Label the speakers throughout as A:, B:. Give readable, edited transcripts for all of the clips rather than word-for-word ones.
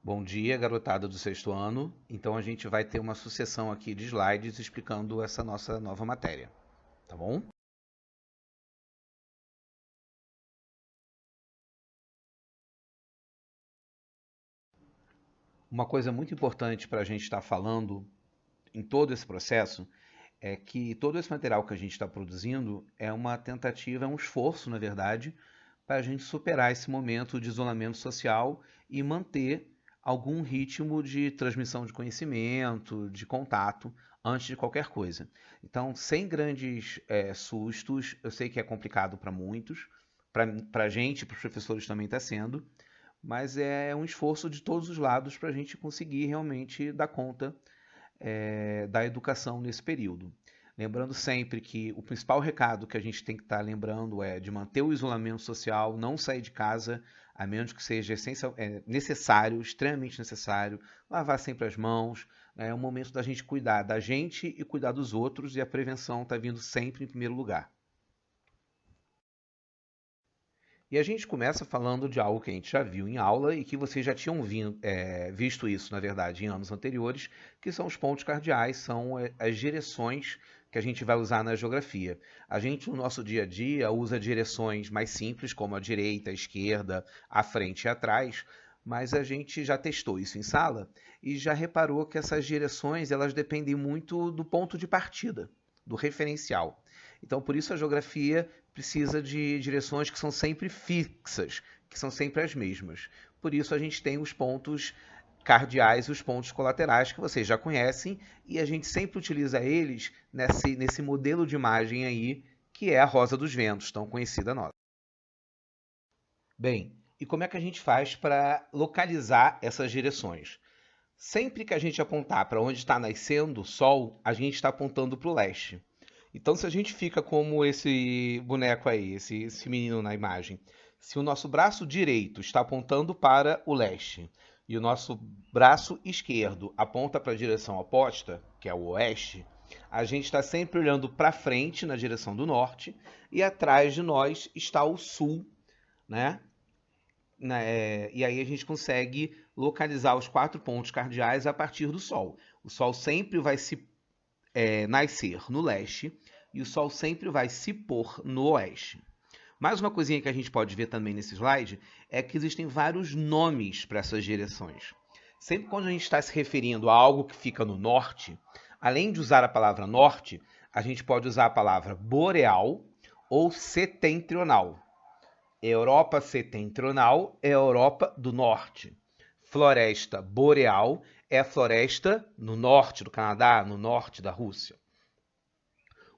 A: Bom dia, garotada do sexto ano. Então a gente vai ter uma sucessão aqui de slides explicando essa nossa nova matéria, tá bom? Uma coisa muito importante para a gente estar falando em todo esse processo é que todo esse material que a gente está produzindo é uma tentativa, é um esforço, na verdade, para a gente superar esse momento de isolamento social e manter algum ritmo de transmissão de conhecimento, de contato, antes de qualquer coisa. Então, sem grandes sustos, eu sei que é complicado para muitos, para a gente, para os professores também está sendo, mas é um esforço de todos os lados para a gente conseguir realmente dar conta da educação nesse período. Lembrando sempre que o principal recado que a gente tem que estar lembrando é de manter o isolamento social, não sair de casa, a menos que seja necessário, extremamente necessário, lavar sempre as mãos. É o momento da gente cuidar da gente e cuidar dos outros, e a prevenção está vindo sempre em primeiro lugar. E a gente começa falando de algo que a gente já viu em aula e que vocês já tinham visto isso, na verdade, em anos anteriores, que são os pontos cardeais, são as direções que a gente vai usar na geografia. A gente, no nosso dia a dia, usa direções mais simples, como a direita, a esquerda, a frente e atrás, mas a gente já testou isso em sala e já reparou que essas direções elas dependem muito do ponto de partida, do referencial. Então, por isso a geografia precisa de direções que são sempre fixas, que são sempre as mesmas. Por isso a gente tem os pontos cardeais e os pontos colaterais que vocês já conhecem e a gente sempre utiliza eles nesse modelo de imagem aí que é a rosa dos ventos, tão conhecida nossa. Bem, e como é que a gente faz para localizar essas direções? Sempre que a gente apontar para onde está nascendo o sol, a gente está apontando para o leste. Então, se a gente fica como esse boneco aí, esse menino na imagem, se o nosso braço direito está apontando para o leste e o nosso braço esquerdo aponta para a direção oposta, que é o oeste, a gente está sempre olhando para frente na direção do norte e atrás de nós está o sul, né? E aí a gente consegue localizar os 4 pontos cardeais a partir do Sol. O Sol sempre vai se nascer no leste e o Sol sempre vai se pôr no oeste. Mais uma coisinha que a gente pode ver também nesse slide é que existem vários nomes para essas direções. Sempre quando a gente está se referindo a algo que fica no norte, além de usar a palavra norte, a gente pode usar a palavra boreal ou setentrional. Europa setentrional é a Europa do norte. Floresta boreal é a floresta no norte do Canadá, no norte da Rússia.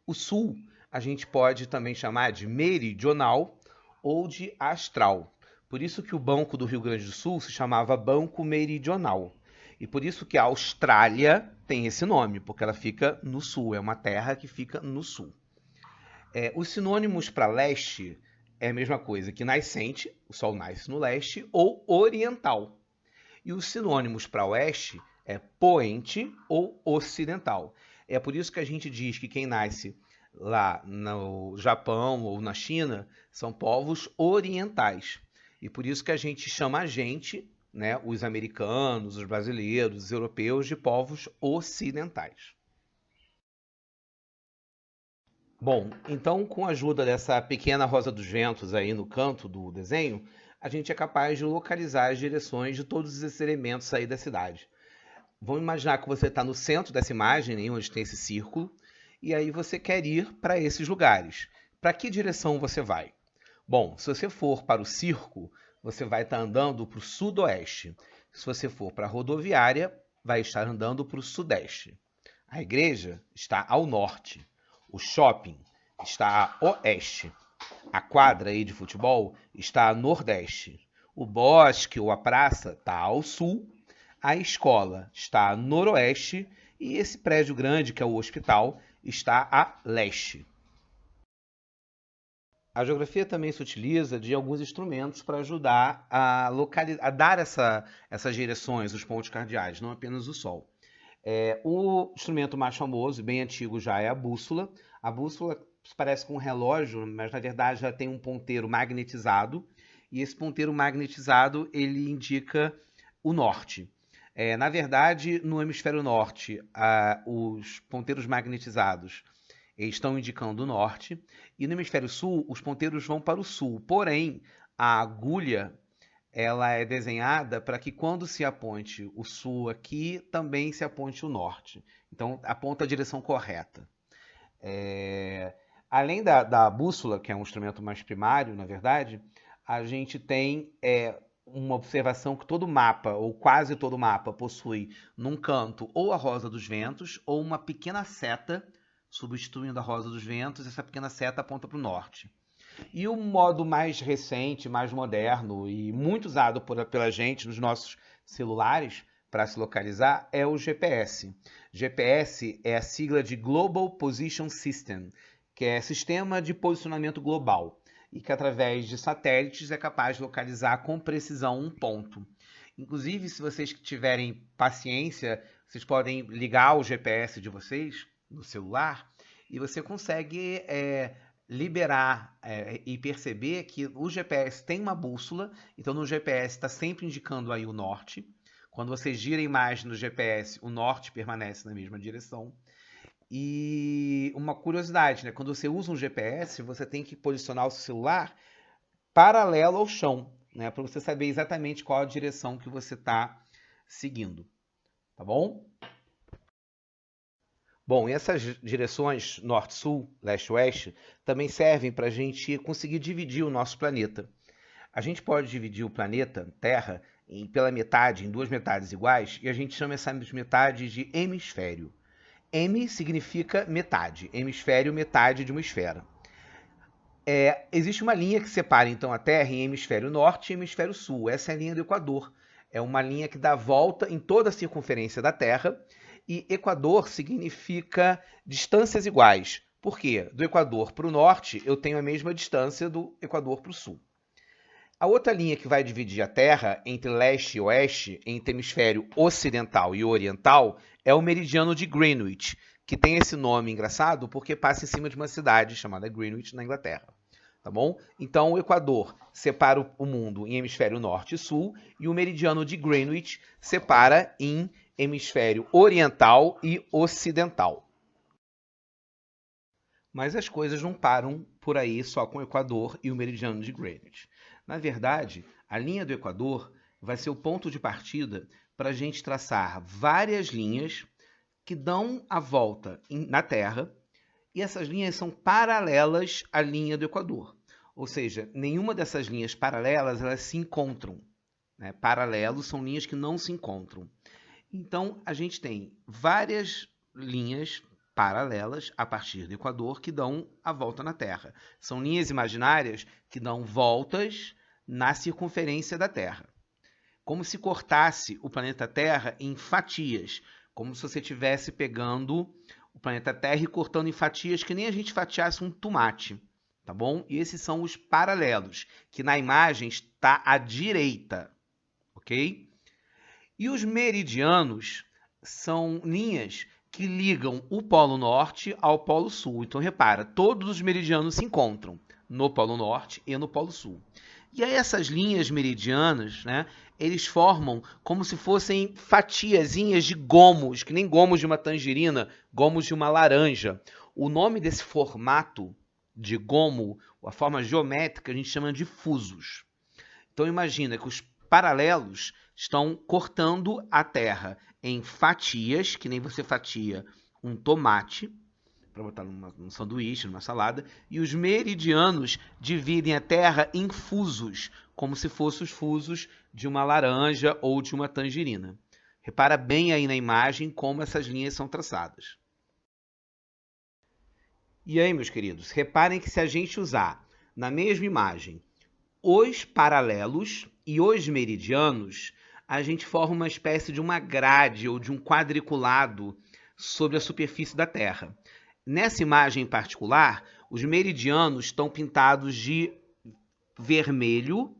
A: O sul a gente pode também chamar de meridional ou de astral. Por isso que o Banco do Rio Grande do Sul se chamava Banco Meridional. E por isso que a Austrália tem esse nome, porque ela fica no sul, é uma terra que fica no sul. Os sinônimos para leste é a mesma coisa que nascente, o sol nasce no leste, ou oriental. E os sinônimos para oeste é poente ou ocidental. É por isso que a gente diz que quem nasce lá no Japão ou na China são povos orientais. E por isso que a gente chama a gente, né, os americanos, os brasileiros, os europeus, de povos ocidentais. Bom, então com a ajuda dessa pequena rosa dos ventos aí no canto do desenho, a gente é capaz de localizar as direções de todos esses elementos aí da cidade. Vamos imaginar que você está no centro dessa imagem, onde tem esse círculo, e aí você quer ir para esses lugares. Para que direção você vai? Bom, se você for para o circo, você vai estar andando para o sudoeste. Se você for para a rodoviária, vai estar andando para o sudeste. A igreja está ao norte. O shopping está a oeste. A quadra aí de futebol está a nordeste. O bosque ou a praça está ao sul. A escola está a noroeste. E esse prédio grande, que é o hospital, está a leste. A geografia também se utiliza de alguns instrumentos para ajudar a dar essas direções, os pontos cardeais, não apenas o Sol. O instrumento mais famoso, bem antigo já, é a bússola. A bússola parece com um relógio, mas na verdade já tem um ponteiro magnetizado. E esse ponteiro magnetizado ele indica o norte. Na verdade, no hemisfério norte, os ponteiros magnetizados estão indicando o norte, e no hemisfério sul, os ponteiros vão para o sul. Porém, a agulha ela é desenhada para que quando se aponte o sul aqui, também se aponte o norte. Então, aponta a direção correta. Além da bússola, que é um instrumento mais primário, na verdade, a gente tem uma observação que todo mapa, ou quase todo mapa, possui num canto ou a rosa dos ventos, ou uma pequena seta substituindo a rosa dos ventos. Essa pequena seta aponta para o norte. E o modo mais recente, mais moderno e muito usado pela gente nos nossos celulares para se localizar é o GPS. GPS é a sigla de Global Position System, que é Sistema de Posicionamento Global, e que através de satélites é capaz de localizar com precisão um ponto. Inclusive, se vocês tiverem paciência, vocês podem ligar o GPS de vocês no celular e você consegue liberar e perceber que o GPS tem uma bússola. Então no GPS está sempre indicando aí o norte. Quando você gira a imagem no GPS, o norte permanece na mesma direção. E uma curiosidade, né? Quando você usa um GPS, você tem que posicionar o seu celular paralelo ao chão, né? Para você saber exatamente qual a direção que você está seguindo. Tá bom? Bom, e essas direções norte-sul, leste-oeste, também servem para a gente conseguir dividir o nosso planeta. A gente pode dividir o planeta, Terra, pela metade, em duas metades iguais, e a gente chama essas metades de hemisfério. Hemi significa metade, hemisfério, metade de uma esfera. Existe uma linha que separa então a Terra em hemisfério norte e hemisfério sul. Essa é a linha do Equador. É uma linha que dá volta em toda a circunferência da Terra. E Equador significa distâncias iguais. Por quê? Do Equador para o norte, eu tenho a mesma distância do Equador para o sul. A outra linha que vai dividir a Terra entre leste e oeste, entre hemisfério ocidental e oriental, é o meridiano de Greenwich, que tem esse nome engraçado porque passa em cima de uma cidade chamada Greenwich, na Inglaterra. Tá bom? Então, o Equador separa o mundo em hemisfério norte e sul, e o meridiano de Greenwich separa em hemisfério oriental e ocidental. Mas as coisas não param por aí só com o Equador e o meridiano de Greenwich. Na verdade, a linha do Equador vai ser o ponto de partida para a gente traçar várias linhas que dão a volta na Terra, e essas linhas são paralelas à linha do Equador. Ou seja, nenhuma dessas linhas paralelas elas se encontram. Né? Paralelos são linhas que não se encontram. Então, a gente tem várias linhas paralelas a partir do Equador que dão a volta na Terra. São linhas imaginárias que dão voltas na circunferência da Terra. Como se cortasse o planeta Terra em fatias, como se você estivesse pegando o planeta Terra e cortando em fatias que nem a gente fatiasse um tomate, tá bom? E esses são os paralelos, que na imagem está à direita, ok? E os meridianos são linhas que ligam o Polo Norte ao Polo Sul. Então, repara, todos os meridianos se encontram no Polo Norte e no Polo Sul. E aí essas linhas meridianas, né, eles formam como se fossem fatiazinhas de gomos, que nem gomos de uma tangerina, gomos de uma laranja. O nome desse formato de gomo, a forma geométrica, a gente chama de fusos. Então imagina que os paralelos estão cortando a Terra em fatias, que nem você fatia um tomate, para botar num sanduíche, numa salada, e os meridianos dividem a Terra em fusos, como se fossem os fusos de uma laranja ou de uma tangerina. Repara bem aí na imagem como essas linhas são traçadas. E aí, meus queridos, reparem que se a gente usar na mesma imagem os paralelos e os meridianos, a gente forma uma espécie de uma grade ou de um quadriculado sobre a superfície da Terra. Nessa imagem em particular, os meridianos estão pintados de vermelho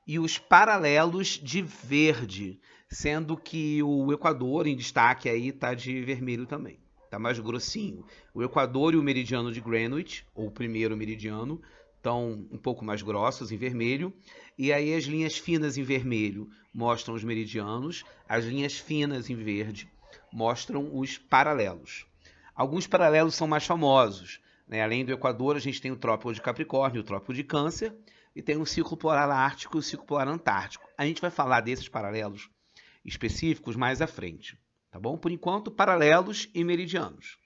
A: e os paralelos de verde, sendo que o Equador, em destaque, aí está de vermelho também. Está mais grossinho. O Equador e o meridiano de Greenwich, ou o primeiro meridiano, estão um pouco mais grossos, em vermelho, e aí as linhas finas em vermelho mostram os meridianos, as linhas finas em verde mostram os paralelos. Alguns paralelos são mais famosos, né? Além do Equador, a gente tem o Trópico de Capricórnio, o Trópico de Câncer, e tem o Círculo Polar Ártico e o Círculo Polar Antártico. A gente vai falar desses paralelos específicos mais à frente, tá bom? Por enquanto, paralelos e meridianos.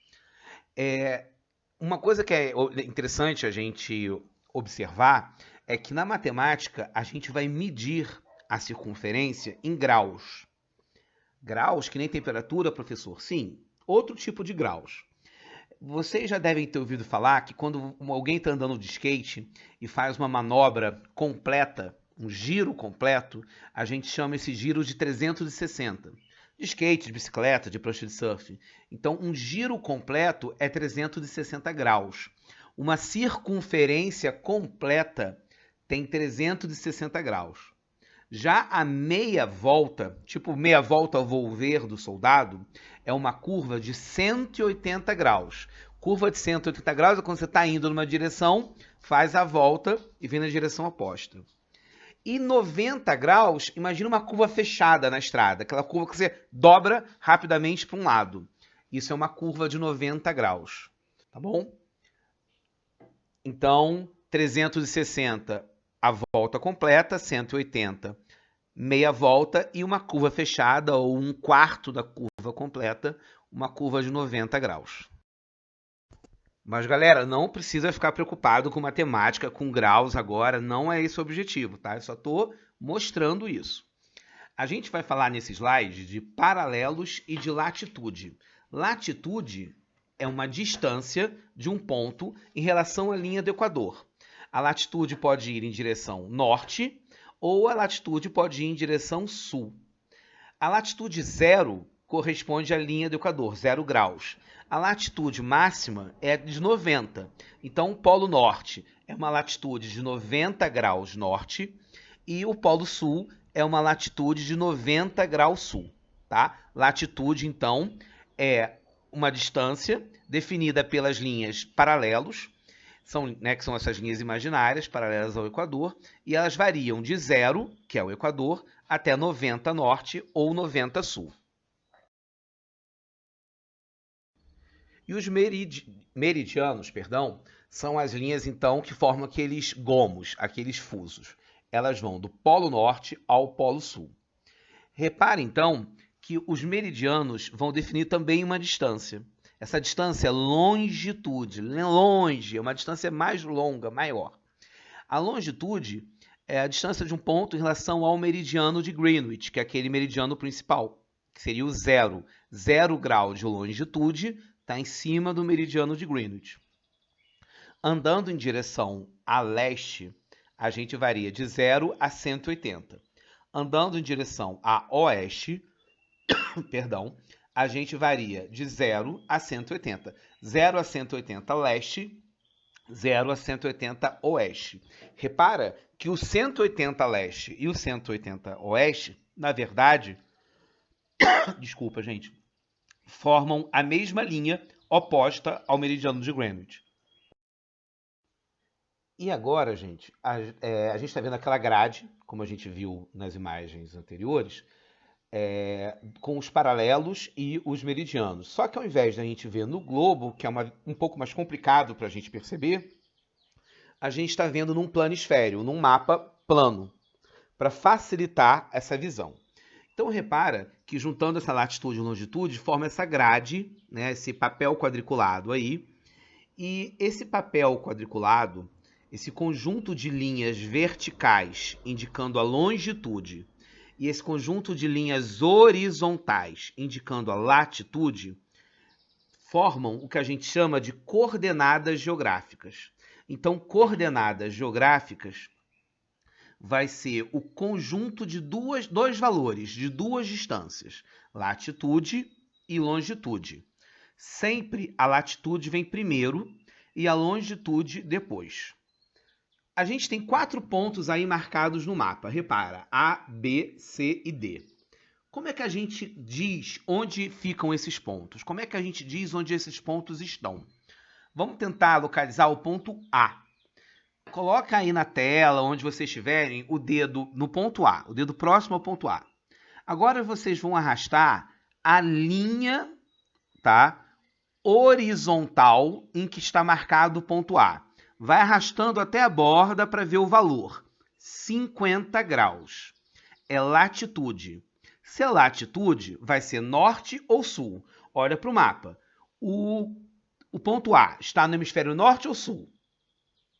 A: Uma coisa que é interessante a gente observar é que na matemática a gente vai medir a circunferência em graus. Graus que nem temperatura, professor? Sim, outro tipo de graus. Vocês já devem ter ouvido falar que quando alguém está andando de skate e faz uma manobra completa, um giro completo, a gente chama esse giro de 360. De skate, de bicicleta, de prancha de surf. Então, um giro completo é 360 graus. Uma circunferência completa tem 360 graus. Já a meia volta, tipo meia volta ao volver do soldado, é uma curva de 180 graus. Curva de 180 graus é quando você está indo numa direção, faz a volta e vem na direção oposta. E 90 graus, imagina uma curva fechada na estrada, aquela curva que você dobra rapidamente para um lado. Isso é uma curva de 90 graus, tá bom? Então, 360 a volta completa, 180 meia volta e uma curva fechada ou um quarto da curva completa, uma curva de 90 graus. Mas, galera, não precisa ficar preocupado com matemática, com graus agora, não é esse o objetivo, tá? Eu só estou mostrando isso. A gente vai falar nesse slide de paralelos e de latitude. Latitude é uma distância de um ponto em relação à linha do Equador. A latitude pode ir em direção norte ou a latitude pode ir em direção sul. A latitude 0 corresponde à linha do Equador, 0 graus. A latitude máxima é de 90. Então, o Polo Norte é uma latitude de 90 graus norte e o Polo Sul é uma latitude de 90 graus sul. Tá? Latitude, então, é uma distância definida pelas linhas paralelos, que são essas linhas imaginárias paralelas ao Equador, e elas variam de 0, que é o Equador, até 90 norte ou 90 sul. E os meridianos, são as linhas, então, que formam aqueles gomos, aqueles fusos. Elas vão do Polo Norte ao Polo Sul. Repare, então, que os meridianos vão definir também uma distância. Essa distância é longitude, longe, é uma distância mais longa, maior. A longitude é a distância de um ponto em relação ao meridiano de Greenwich, que é aquele meridiano principal, que seria o 0. 0 grau de longitude está em cima do meridiano de Greenwich. Andando em direção a leste, a gente varia de 0 a 180. Andando em direção a oeste, a gente varia de 0 a 180. 0 a 180 leste, 0 a 180 oeste. Repara que o 180 leste e o 180 oeste, na verdade, desculpa, gente, formam a mesma linha oposta ao meridiano de Greenwich. E agora, gente, a gente está vendo aquela grade, como a gente viu nas imagens anteriores, com os paralelos e os meridianos. Só que ao invés da gente ver no globo, que é um pouco mais complicado para a gente perceber, a gente está vendo num planisfério, num mapa plano, para facilitar essa visão. Então repara que juntando essa latitude e longitude forma essa grade, né, esse papel quadriculado aí, e esse papel quadriculado, esse conjunto de linhas verticais indicando a longitude e esse conjunto de linhas horizontais indicando a latitude, formam o que a gente chama de coordenadas geográficas. Então, coordenadas geográficas vai ser o conjunto de dois valores, de duas distâncias, latitude e longitude. Sempre a latitude vem primeiro e a longitude depois. A gente tem 4 pontos aí marcados no mapa. Repara, A, B, C e D. Como é que a gente diz onde ficam esses pontos? Como é que a gente diz onde esses pontos estão? Vamos tentar localizar o ponto A. Coloca aí na tela, onde vocês estiverem, o dedo no ponto A, o dedo próximo ao ponto A. Agora vocês vão arrastar a linha, tá, horizontal em que está marcado o ponto A. Vai arrastando até a borda para ver o valor. 50 graus. É latitude. Se é latitude, vai ser norte ou sul. Olha para o mapa. O ponto A está no hemisfério norte ou sul?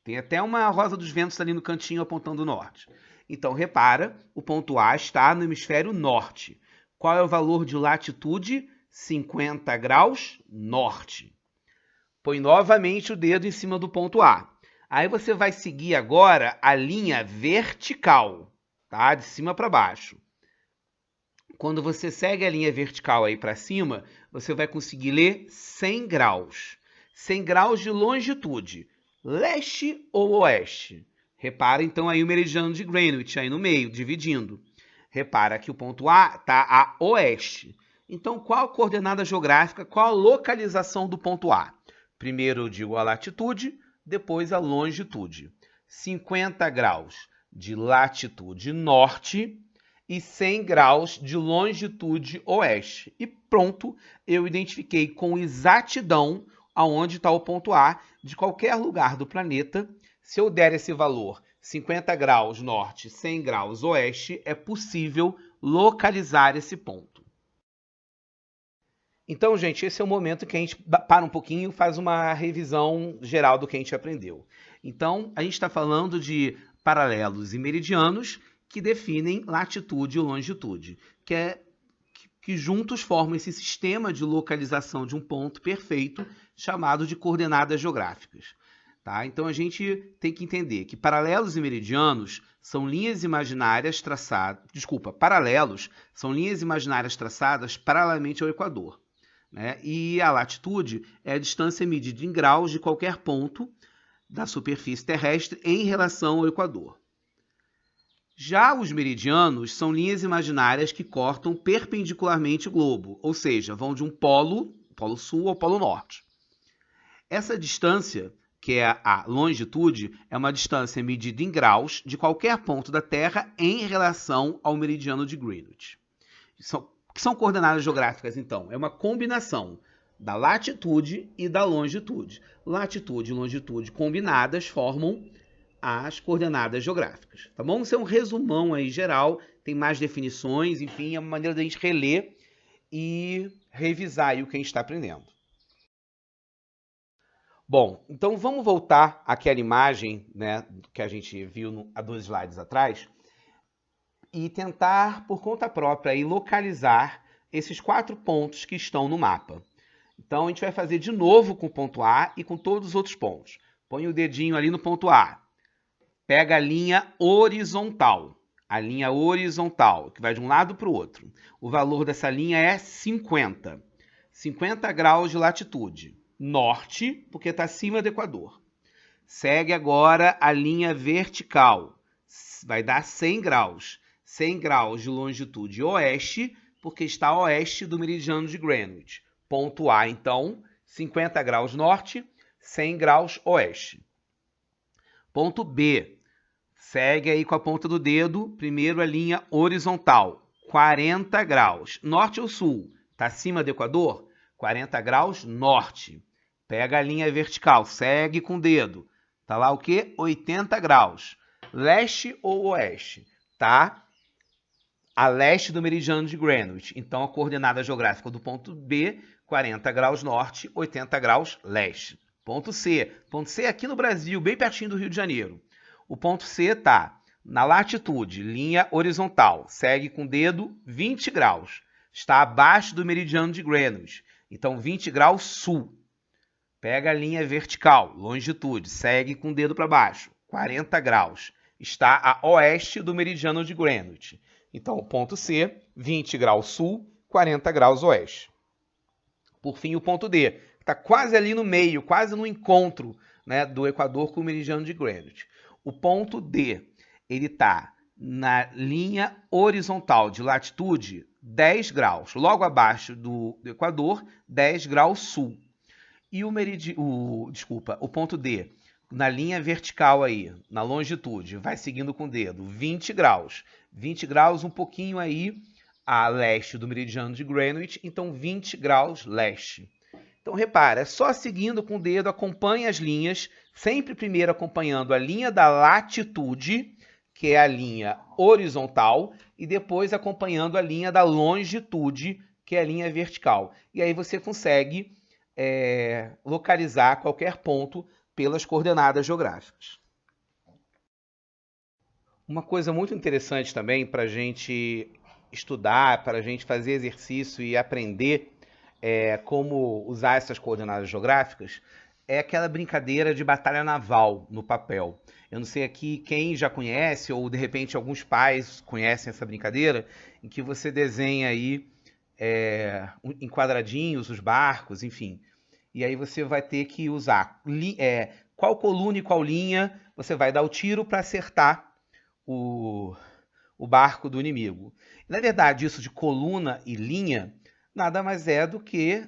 A: Tem até uma rosa dos ventos ali no cantinho apontando o norte. Então, repara, o ponto A está no hemisfério norte. Qual é o valor de latitude? 50 graus norte. Põe novamente o dedo em cima do ponto A. Aí você vai seguir agora a linha vertical, tá? De cima para baixo. Quando você segue a linha vertical aí para cima, você vai conseguir ler 100 graus. 100 graus de longitude. Leste ou oeste? Repara então aí o meridiano de Greenwich aí no meio, dividindo. Repara que o ponto A está a oeste. Então, qual a coordenada geográfica, qual a localização do ponto A? Primeiro eu digo a latitude, depois a longitude. 50 graus de latitude norte e 100 graus de longitude oeste. E pronto, eu identifiquei com exatidão aonde está o ponto A de qualquer lugar do planeta. Se eu der esse valor 50 graus norte, 100 graus oeste, é possível localizar esse ponto. Então, gente, esse é o momento que a gente para um pouquinho e faz uma revisão geral do que a gente aprendeu. Então, a gente está falando de paralelos e meridianos que definem latitude e longitude, que juntos formam esse sistema de localização de um ponto perfeito chamado de coordenadas geográficas. Tá? Então a gente tem que entender que paralelos e meridianos são linhas imaginárias traçadas. Paralelos são linhas imaginárias traçadas paralelamente ao Equador. Né? E a latitude é a distância medida em graus de qualquer ponto da superfície terrestre em relação ao Equador. Já os meridianos são linhas imaginárias que cortam perpendicularmente o globo, ou seja, vão de um polo sul ao polo norte. Essa distância, que é a longitude, é uma distância medida em graus de qualquer ponto da Terra em relação ao meridiano de Greenwich. O que são coordenadas geográficas, então? É uma combinação da latitude e da longitude. Latitude e longitude combinadas formam as coordenadas geográficas, tá bom? Isso é um resumão aí geral, tem mais definições, enfim, é uma maneira da gente reler e revisar aí o que a gente está aprendendo. Bom, então vamos voltar àquela imagem, né, que a gente viu há 2 slides atrás e tentar, por conta própria, aí, localizar esses 4 pontos que estão no mapa. Então, a gente vai fazer de novo com o ponto A e com todos os outros pontos. Põe o dedinho ali no ponto A. Pega a linha horizontal. A linha horizontal, que vai de um lado para o outro. O valor dessa linha é 50. 50 graus de latitude. Norte, porque está acima do Equador. Segue agora a linha vertical. Vai dar 100 graus. 100 graus de longitude oeste, porque está a oeste do meridiano de Greenwich. Ponto A, então, 50 graus norte, 100 graus oeste. Ponto B. Segue aí com a ponta do dedo, primeiro a linha horizontal, 40 graus. Norte ou sul? Está acima do Equador? 40 graus norte. Pega a linha vertical, segue com o dedo. Está lá o quê? 80 graus. Leste ou oeste? Tá a leste do meridiano de Greenwich. Então, a coordenada geográfica do ponto B, 40 graus norte, 80 graus leste. Ponto C. Ponto C é aqui no Brasil, bem pertinho do Rio de Janeiro. O ponto C está na latitude, linha horizontal. Segue com o dedo 20 graus. Está abaixo do meridiano de Greenwich. Então, 20 graus sul. Pega a linha vertical, longitude. Segue com o dedo para baixo. 40 graus. Está a oeste do meridiano de Greenwich. Então, o ponto C, 20 graus sul, 40 graus oeste. Por fim, o ponto D, que está quase ali no meio, quase no encontro, né, do Equador com o meridiano de Greenwich. O ponto D, ele está na linha horizontal de latitude 10 graus, logo abaixo do Equador, 10 graus sul. E o ponto D, na linha vertical aí, na longitude, vai seguindo com o dedo, 20 graus. 20 graus, um pouquinho aí a leste do meridiano de Greenwich, então 20 graus leste. Então, repara, é só seguindo com o dedo, acompanha as linhas, sempre primeiro acompanhando a linha da latitude, que é a linha horizontal, e depois acompanhando a linha da longitude, que é a linha vertical. E aí você consegue localizar qualquer ponto pelas coordenadas geográficas. Uma coisa muito interessante também para a gente estudar, para a gente fazer exercício e aprender como usar essas coordenadas geográficas, é aquela brincadeira de batalha naval no papel. Eu não sei aqui quem já conhece, ou de repente alguns pais conhecem essa brincadeira, em que você desenha aí em quadradinhos os barcos, enfim. E aí você vai ter que usar qual coluna e qual linha você vai dar o tiro para acertar o barco do inimigo. Na verdade, isso de coluna e linha nada mais é do que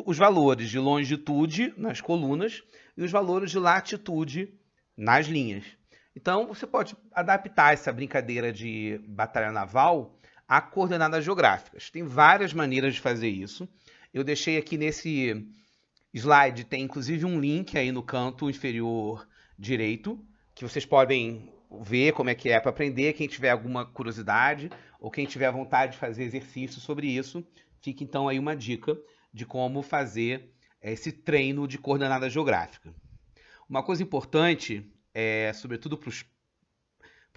A: os valores de longitude nas colunas e os valores de latitude nas linhas. Então, você pode adaptar essa brincadeira de batalha naval a coordenadas geográficas. Tem várias maneiras de fazer isso. Eu deixei aqui nesse slide, tem inclusive um link aí no canto inferior direito, que vocês podem ver como é que é para aprender. Quem tiver alguma curiosidade ou quem tiver vontade de fazer exercício sobre isso, fica então aí uma dica de como fazer esse treino de coordenada geográfica. Uma coisa importante, sobretudo para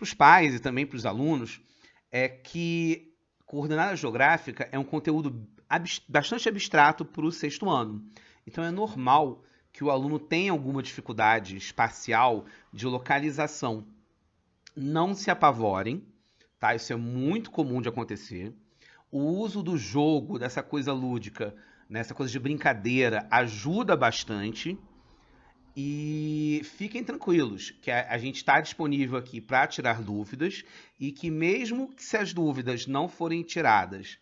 A: os pais e também para os alunos, é que coordenada geográfica é um conteúdo bastante abstrato para o sexto ano. Então é normal que o aluno tenha alguma dificuldade espacial de localização. Não se apavorem, tá? Isso é muito comum de acontecer. O uso do jogo, dessa coisa lúdica, nessa coisa de brincadeira, ajuda bastante. E fiquem tranquilos, que a gente está disponível aqui para tirar dúvidas e que mesmo que se as dúvidas não forem tiradas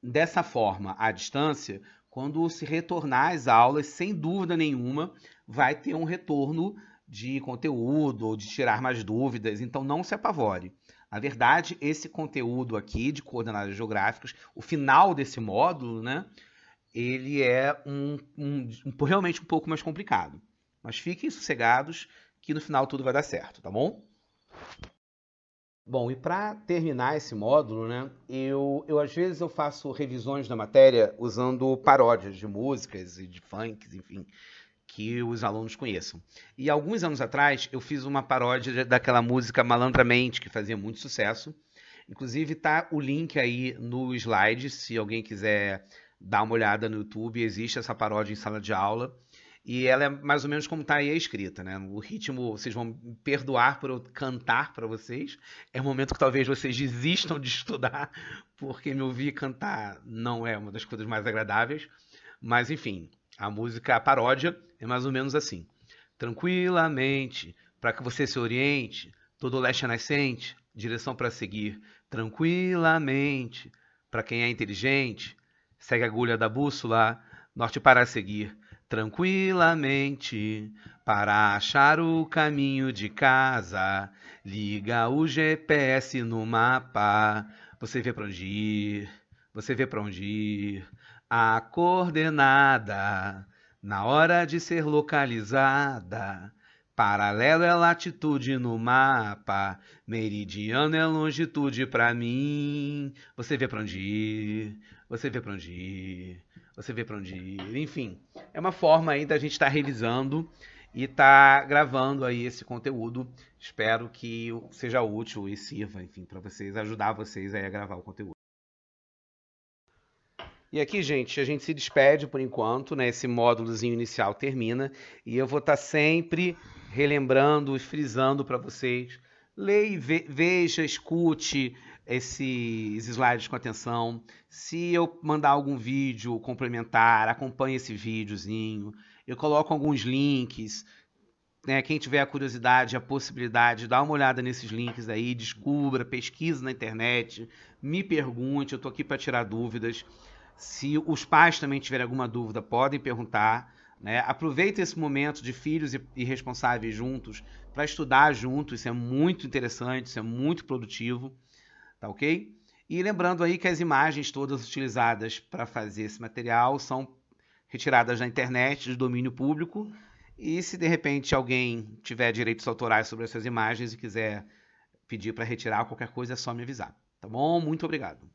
A: dessa forma à distância, quando se retornar às aulas, sem dúvida nenhuma, vai ter um retorno de conteúdo ou de tirar mais dúvidas, então não se apavore. Na verdade, esse conteúdo aqui de coordenadas geográficas, o final desse módulo, né, ele é realmente um pouco mais complicado. Mas fiquem sossegados que no final tudo vai dar certo, tá bom? Bom, e para terminar esse módulo, né, eu às vezes eu faço revisões da matéria usando paródias de músicas e de funks, enfim, que os alunos conheçam. E alguns anos atrás eu fiz uma paródia daquela música Malandramente, que fazia muito sucesso. Inclusive tá o link aí no slide, se alguém quiser dar uma olhada no YouTube, existe essa paródia em sala de aula. E ela é mais ou menos como está aí a escrita, né? O ritmo, vocês vão me perdoar por eu cantar para vocês. É um momento que talvez vocês desistam de estudar, porque me ouvir cantar não é uma das coisas mais agradáveis. Mas, enfim, a música, a paródia, é mais ou menos assim. Tranquilamente, para que você se oriente, todo leste é nascente, direção para seguir. Tranquilamente, para quem é inteligente, segue a agulha da bússola, norte para seguir. Tranquilamente, para achar o caminho de casa, liga o GPS no mapa, você vê para onde ir, você vê para onde ir, a coordenada, na hora de ser localizada, paralelo é latitude no mapa, meridiano é longitude para mim, você vê para onde ir, você vê para onde ir. Você vê para onde ir, enfim. É uma forma aí da gente estar revisando e estar gravando aí esse conteúdo. Espero que seja útil e sirva, enfim, para vocês, ajudar vocês aí a gravar o conteúdo. E aqui, gente, a gente se despede por enquanto, né? Esse módulozinho inicial termina e eu vou estar sempre relembrando e frisando para vocês. Leia, veja, escute esses slides com atenção. Se eu mandar algum vídeo complementar, acompanhe esse videozinho. Eu coloco alguns links, né? Quem tiver a curiosidade, a possibilidade, dá uma olhada nesses links aí, descubra, pesquise na internet, me pergunte, eu estou aqui para tirar dúvidas. Se os pais também tiverem alguma dúvida, podem perguntar. né? Aproveita esse momento de filhos e responsáveis juntos para estudar juntos, isso é muito interessante, isso é muito produtivo, tá ok? E lembrando aí que as imagens todas utilizadas para fazer esse material são retiradas da internet, de domínio público, e se de repente alguém tiver direitos autorais sobre essas imagens e quiser pedir para retirar qualquer coisa, é só me avisar, tá bom? Muito obrigado.